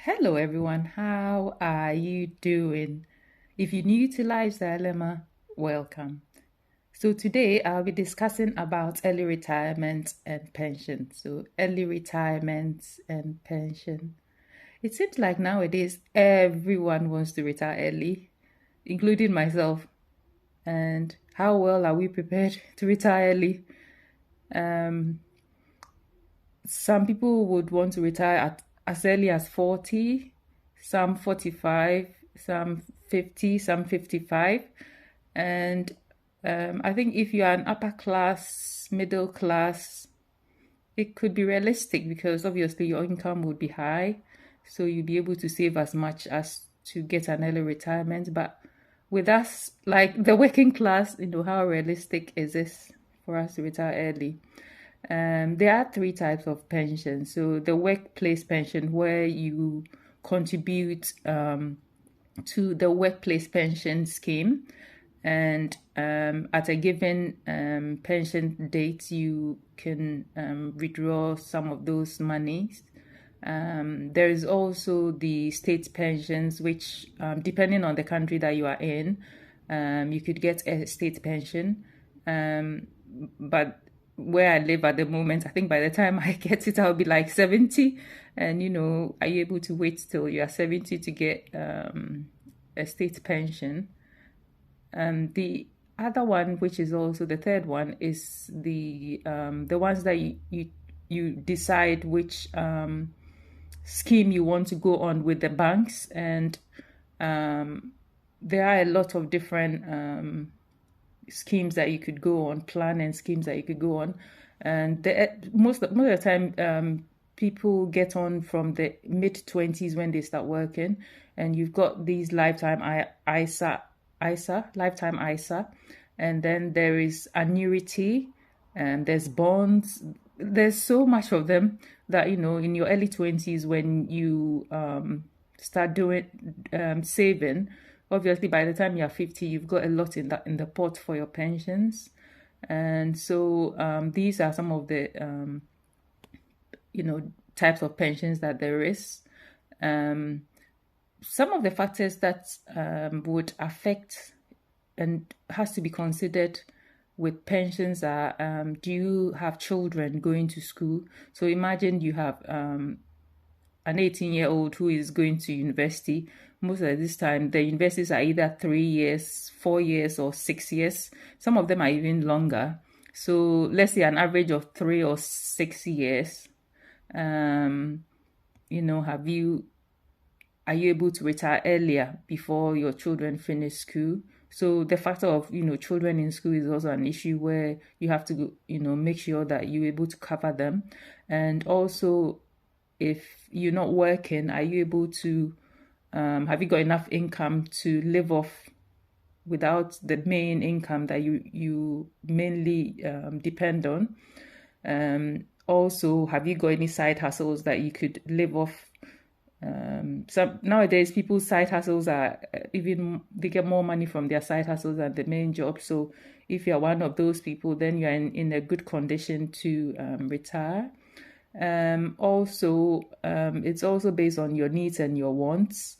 Hello, everyone. How are you doing? If you're new to Life's Dilemma, welcome. So, today I'll be discussing about early retirement and pension. So, early retirement and pension. It seems like nowadays everyone wants to retire early, including myself. And how well are we prepared to retire early? Um, some people would want to retire at as early as 40, some 45, some 50, some 55. And I think if you are an upper class, middle class, it could be realistic because obviously your income would be high. So you'll be able to save as much as to get an early retirement. But with us, like the working class, how realistic is this for us to retire early? There are three types of pension. So the workplace pension, where you contribute to the workplace pension scheme, and at a given pension date, you can withdraw some of those monies. There is also the state pensions, which, depending on the country that you are in, you could get a state pension. But where I live at the moment, I think by the time I get it, I'll be like 70. And, are you able to wait till you are 70 to get a state pension? The other one, which is also the third one, is the ones that you decide which scheme you want to go on with the banks, and there are a lot of different schemes that you could go on, plan and schemes that you could go on, and most of the time people get on from the mid 20s when they start working, and you've got these lifetime ISA, and then there is annuity, and there's bonds. There's so much of them that in your early 20s, when you start doing saving, obviously by the time you're 50, you've got a lot in the pot for your pensions. And so these are some of the types of pensions that there is. Some of the factors that would affect and has to be considered with pensions are, do you have children going to school? So imagine you have an 18-year-old who is going to university. Most of this time, the universities are either 3 years, 4 years, or 6 years. Some of them are even longer. So let's say an average of 3 or 6 years. Are you able to retire earlier before your children finish school? So the factor of children in school is also an issue where you have to make sure that you're able to cover them. And also, if you're not working, are you able to have you got enough income to live off without the main income that you mainly depend on? Also, have you got any side hustles that you could live off? So nowadays, people's side hustles are they get more money from their side hustles than the main job. So if you're one of those people, then you're in a good condition to retire. Also, it's also based on your needs and your wants.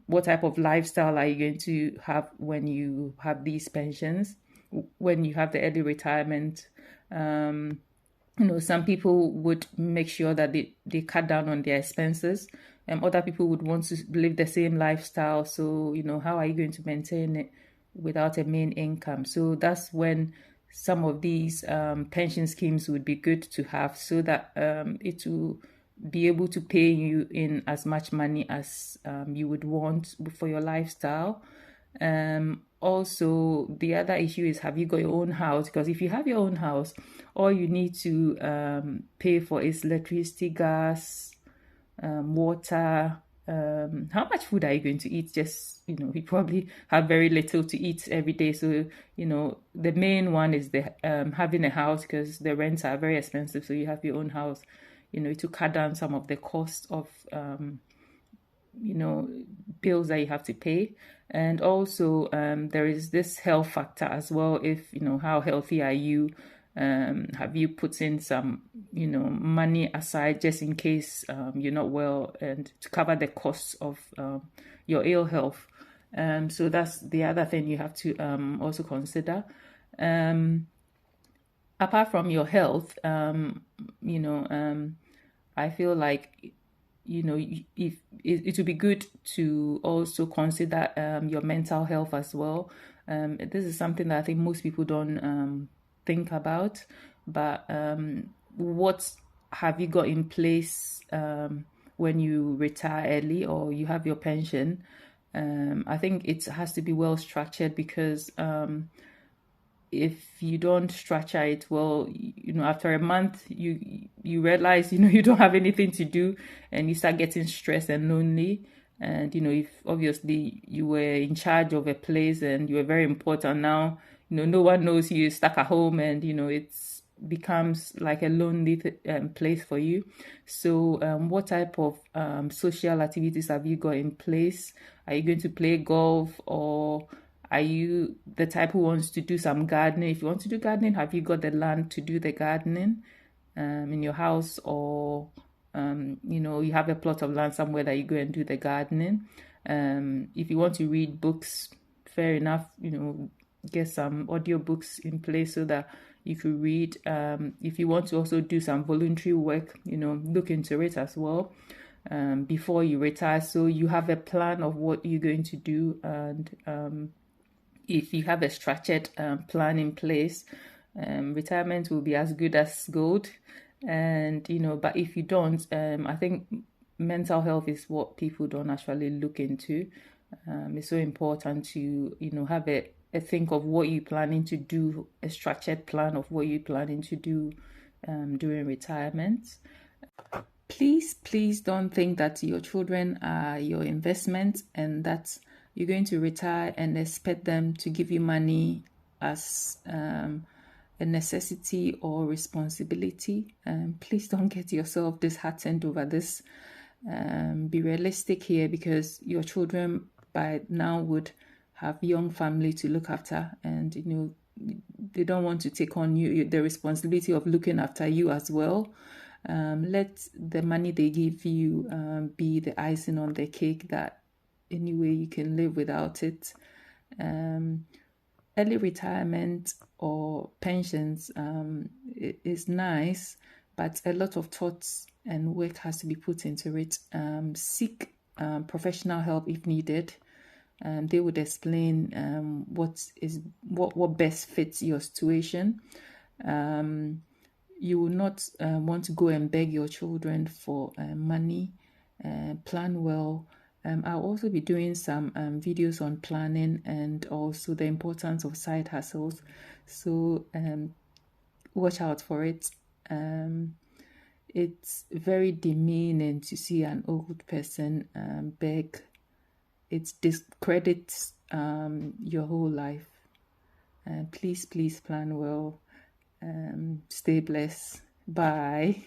What type of lifestyle are you going to have when you have these pensions, when you have the early retirement? Some people would make sure that they cut down on their expenses, and other people would want to live the same lifestyle. So, how are you going to maintain it without a main income? So that's when some of these pension schemes would be good to have, so that it will be able to pay you in as much money as you would want for your lifestyle. Also, the other issue is, have you got your own house? Because if you have your own house, all you need to pay for is electricity, gas, water. How much food are you going to eat? Just, you probably have very little to eat every day. So, the main one is the having a house, because the rents are very expensive. So you have your own house, to cut down some of the cost of bills that you have to pay. And also there is this health factor as well. If how healthy are you, Have you put in some, money aside just in case you're not well and to cover the costs of your ill health? So that's the other thing you have to also consider. Apart from your health, I feel like, if it would be good to also consider your mental health as well. This is something that I think most people don't think about. But what have you got in place when you retire early or you have your pension? I think it has to be well structured, because if you don't structure it well, after a month, you realize, you don't have anything to do, and you start getting stressed and lonely. And if obviously you were in charge of a place and you were very important, now no one knows you're stuck at home, and it's becomes like a lonely place for you. So what type of social activities have you got in place? Are you going to play golf, or are you the type who wants to do some gardening? If you want to do gardening, have you got the land to do the gardening in your house? Or you have a plot of land somewhere that you go and do the gardening? If you want to read books, fair enough, get some audiobooks in place so that you could read. If you want to also do some voluntary work, look into it as well before you retire, so you have a plan of what you're going to do. And if you have a structured plan in place, retirement will be as good as gold. And but if you don't, I think mental health is what people don't actually look into. It's so important to have a think of what you're planning to do, a structured plan of what you're planning to do during retirement. Please don't think that your children are your investment and that you're going to retire and expect them to give you money as a necessity or responsibility. Please don't get yourself disheartened over this. Be realistic here, because your children by now would have young family to look after, and they don't want to take on the responsibility of looking after you as well. Let the money they give you be the icing on the cake, that anyway you can live without it. Early retirement or pensions is nice, but a lot of thoughts and work has to be put into it. Seek professional help if needed. They would explain what best fits your situation. You will not want to go and beg your children for money. Plan well. I'll also be doing some videos on planning and also the importance of side hustles. So watch out for it. It's very demeaning to see an old person beg. It discredits your whole life. Please plan well. Stay blessed. Bye.